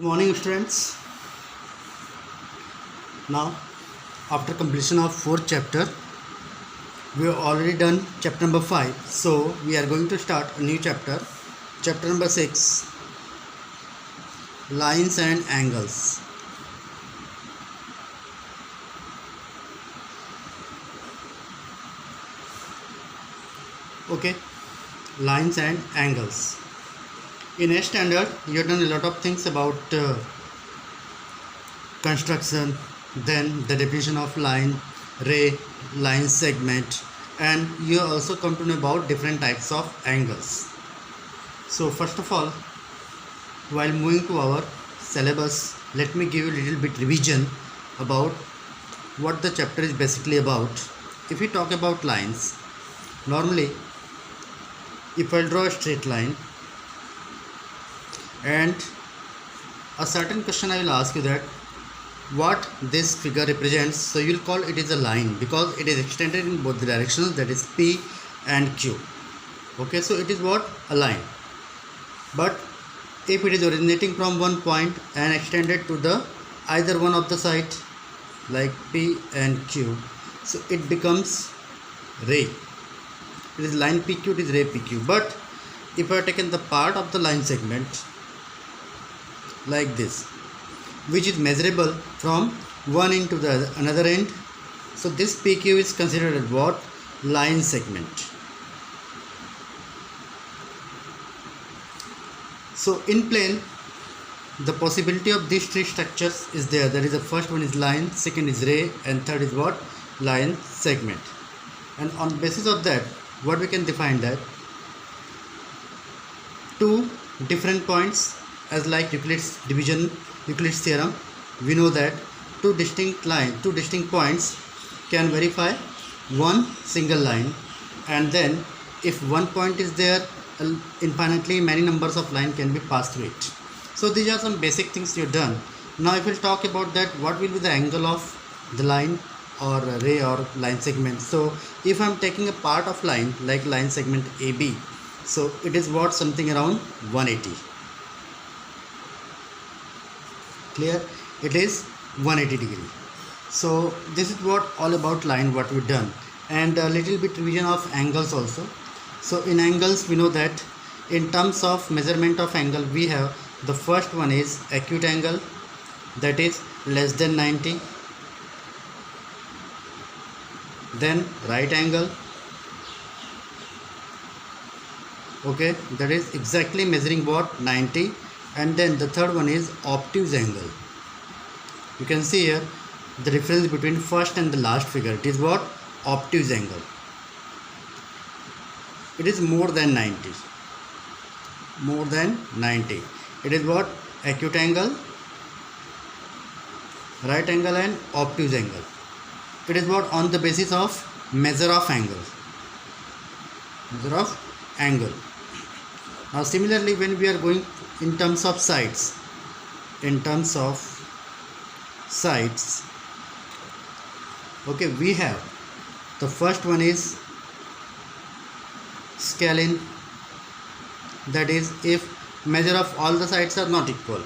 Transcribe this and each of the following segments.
Good morning, students. Now, after completion of fourth chapter, we have already done chapter number 5. So, we are going to start a new chapter, chapter number 6, lines and angles. Okay, lines and angles. In A standard, you have done a lot of things about construction, then the definition of line, ray, line segment, and you also come to know about different types of angles. So first of all, while moving to our syllabus, let me give you a little bit revision about what the chapter is basically about. If we talk about lines, normally if I draw a straight line and a certain question I will ask you that what this figure represents, so you will call it is a line because it is extended in both the directions, that is P and Q. Okay, so it is what? A line. But if it is originating from one point and extended to the either one of the side like P and Q, so it becomes ray. It is line PQ, it is ray PQ. But if I have taken the part of the line segment like this, which is measurable from one end to the another end, so this PQ is considered as what? Line segment. So in plane, the possibility of these three structures is there. That is, the first one is line, second is ray, and third is what? Line segment. And on basis of that, what we can define that two different points, as like Euclid's division, Euclid's theorem, we know that two distinct points can verify one single line, and then if one point is there, infinitely many numbers of line can be passed through it. So these are some basic things you've done. Now if we'll talk about that, what will be the angle of the line or ray or line segment. So if I'm taking a part of line like line segment AB, so it is what? Something around 180. Clear? It is 180 degree. So this is what all about line, what we've done, and a little bit revision of angles also. So in angles, we know that in terms of measurement of angle, we have the first one is acute angle, that is less than 90, then right angle, okay, that is exactly measuring what? 90, and then the third one is obtuse angle. You can see here the difference between first and the last figure. It is what? Obtuse angle. It is more than 90. More than 90. It is what? Acute angle, right angle, and obtuse angle. It is what? On the basis of measure of angle. Measure of angle. Now similarly, when we are going in terms of sides, okay, we have the first one is scalene, that is if measure of all the sides are not equal.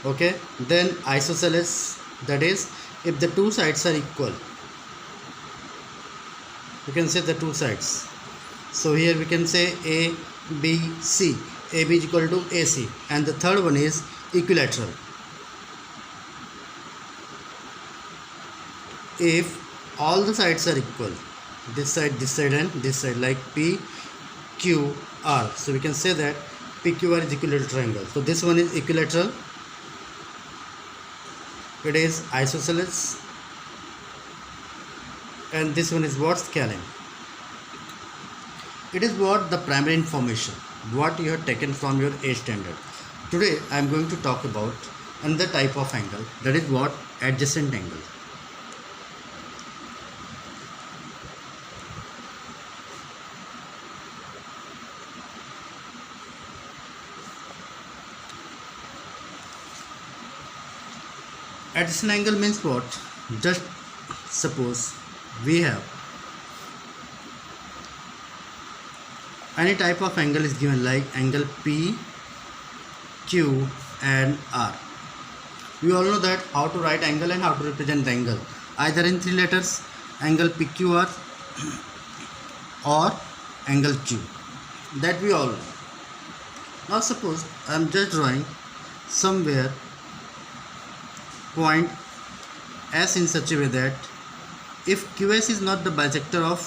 Okay, then isosceles, that is if the two sides are equal, you can say the two sides. So here we can say A, B, C. AB is equal to AC, and the third one is equilateral. If all the sides are equal, this side, and this side, like P, Q, R, so we can say that PQR is equilateral triangle. So this one is equilateral, it is isosceles, and this one is what? Scalene. It is what? The primary information what you have taken from your A standard. Today I am going to talk about another type of angle, that is what? Adjacent angle. Adjacent angle means what? Just suppose we have any type of angle is given like angle P, Q, and R. We all know that how to write angle and how to represent the angle, either in three letters, angle PQR or angle Q, that we all know. Now suppose I am just drawing somewhere point S in such a way that if QS is not the bisector of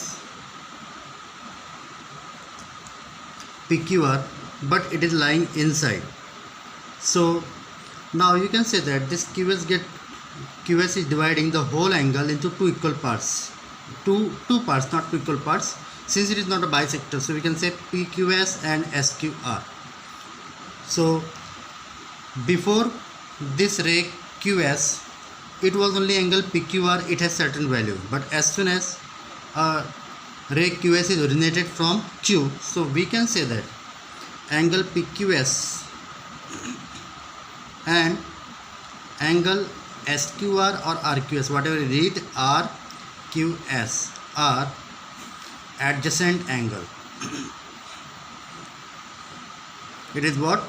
PQR but it is lying inside, so now you can say that this QS is dividing the whole angle into two equal parts, two parts, not two equal parts, since it is not a bisector. So we can say PQS and SQR. So before this ray QS, it was only angle PQR, it has certain value, but as soon as ray QS is originated from Q, so we can say that angle PQS and angle SQR or RQS, whatever you read, RQS are adjacent angle. It is what?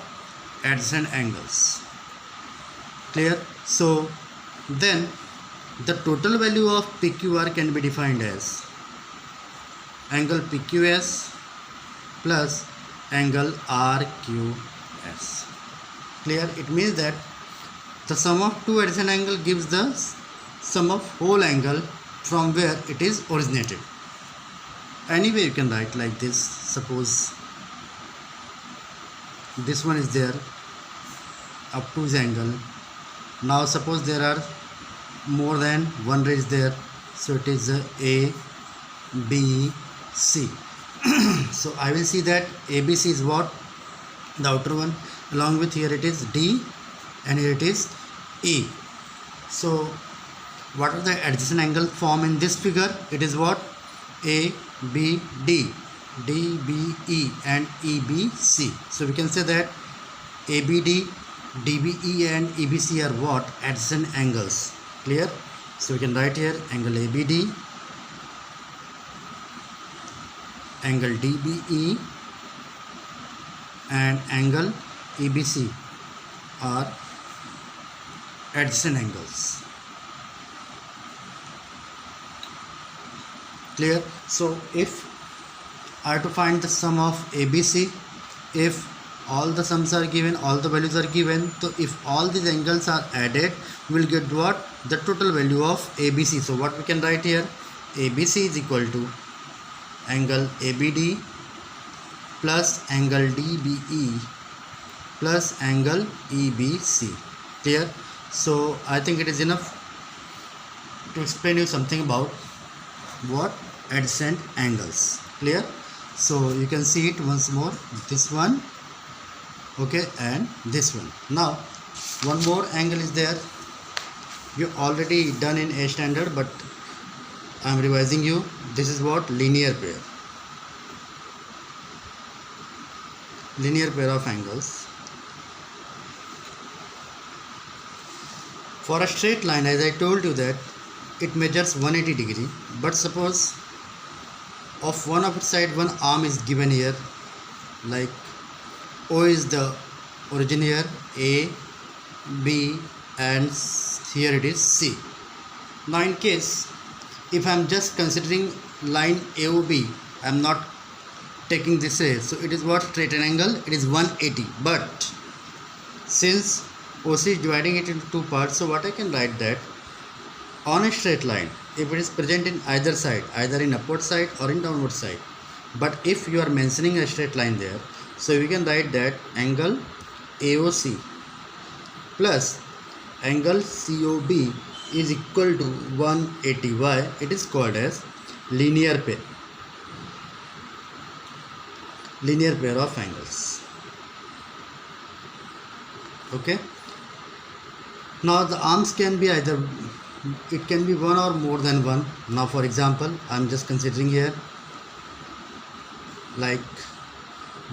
Adjacent angles. Clear? So then the total value of PQR can be defined as angle PQS plus angle RQS. Clear? It means that the sum of two adjacent angle gives the sum of whole angle from where it is originated. Anyway, you can write like this. Suppose this one is there up to this angle. Now suppose there are more than one ray is there, so it is A, B, C. So I will see that ABC is what? The outer one. Along with here it is D and here it is E. So what are the adjacent angle form in this figure? It is what? A, B, D, D, B, E and E, B, C. So we can say that ABD, DBE and EBC are what? Adjacent angles. Clear? So we can write here angle ABD, angle DBE and angle EBC are adjacent angles. Clear? So if I have to find the sum of ABC, if all the sums are given, all the values are given, so if all these angles are added, we will get what? The total value of ABC. So what we can write here? ABC is equal to angle ABD plus angle DBE plus angle EBC. Clear? So I think it is enough to explain you something about what? Adjacent angles. Clear? So you can see it once more, this one, okay, and this one. Now one more angle is there, you already done in A standard, but I am revising you. This is what? Linear pair. Linear pair of angles. For a straight line, as I told you that it measures 180 degree, but suppose of one of its side one arm is given here, like O is the origin here, A, B and here it is C. Now in case if I am just considering line AOB, I am not taking this ray, so it is what? Straight angle, it is 180, but since OC is dividing it into two parts, so what I can write that on a straight line, if it is present in either side, either in upward side or in downward side, but if you are mentioning a straight line there, so we can write that angle AOC plus angle COB is equal to 180. Why? It is called as linear pair. Linear pair of angles. Okay. Now the arms can be either, it can be one or more than one. Now for example, I am just considering here, like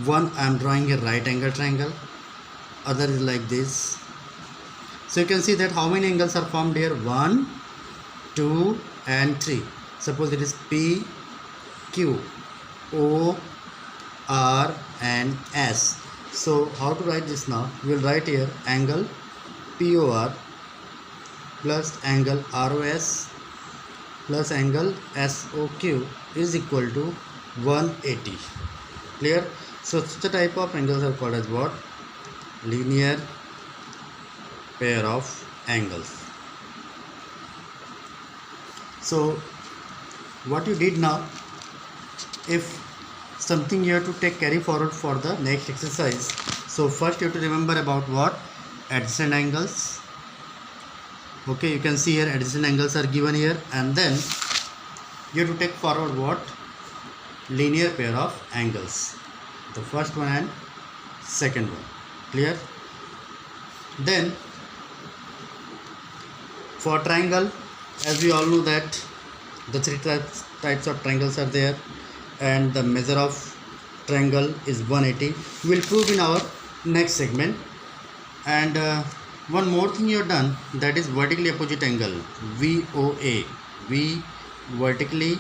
one I am drawing a right angle triangle, other is like this. So you can see that how many angles are formed here? 1, 2 and 3. Suppose it is P, Q, O, R and S. So how to write this now? We will write here angle POR plus angle ROS plus angle SOQ is equal to 180. Clear? So such a type of angles are called as what? Linear pair of angles. So what you did now, if something you have to take carry forward for the next exercise. So first you have to remember about what? Adjacent angles. Okay, you can see here adjacent angles are given here, and then you have to take forward what? Linear pair of angles, the first one and second one. Clear? Then for triangle, as we all know that the three types of triangles are there, and the measure of triangle is 180. We will prove in our next segment. And one more thing you have done, that is vertically opposite angle, VOA. V vertically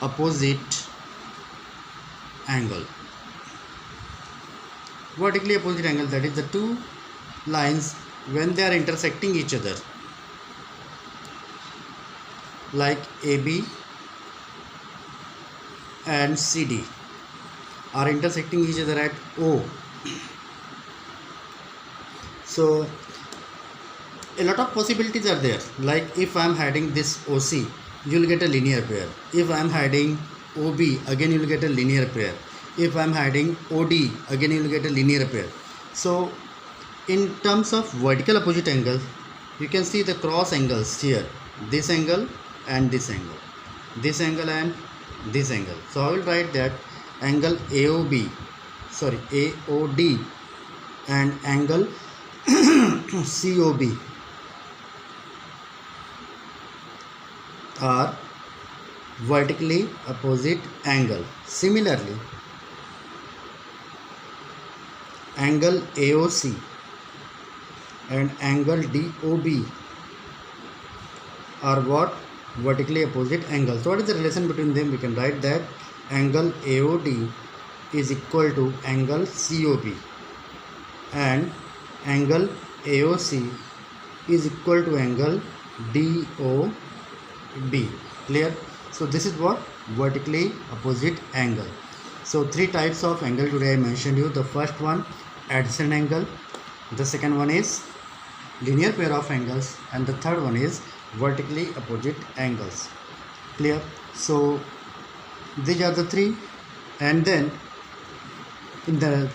opposite angle. Vertically opposite angle, that is the two lines when they are intersecting each other, like AB and CD are intersecting each other at O. So a lot of possibilities are there, like if I am having this OC, you will get a linear pair. If I am having OB, again you will get a linear pair. If I am having OD, again you will get a linear pair. So in terms of vertical opposite angle, you can see the cross angles here, this angle and this angle, this angle and this angle. So I will write that angle AOD and angle COB are vertically opposite angle. Similarly, angle AOC and angle DOB are what? Vertically opposite angles. So what is the relation between them? We can write that angle AOD is equal to angle COB and angle AOC is equal to angle DOB. Clear? So this is what? Vertically opposite angle. So three types of angle today I mentioned you. The first one, adjacent angle. The second one is linear pair of angles, and the third one is vertically opposite angles. Clear? So these are the three, and then in the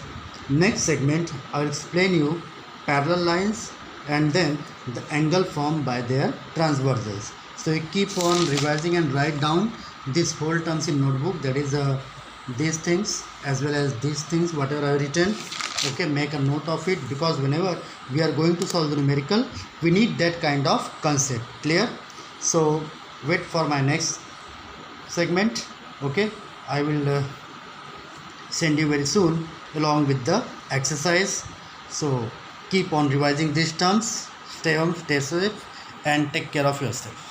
next segment I will explain you parallel lines and then the angle formed by their transversals. So you keep on revising and write down this whole terms in notebook, that is these things as well as these things, whatever I have written. Okay, make a note of it, because whenever we are going to solve the numerical, we need that kind of concept. Clear? So wait for my next segment. Okay, I will send you very soon along with the exercise. So keep on revising these terms. Stay home, stay safe, and take care of yourself.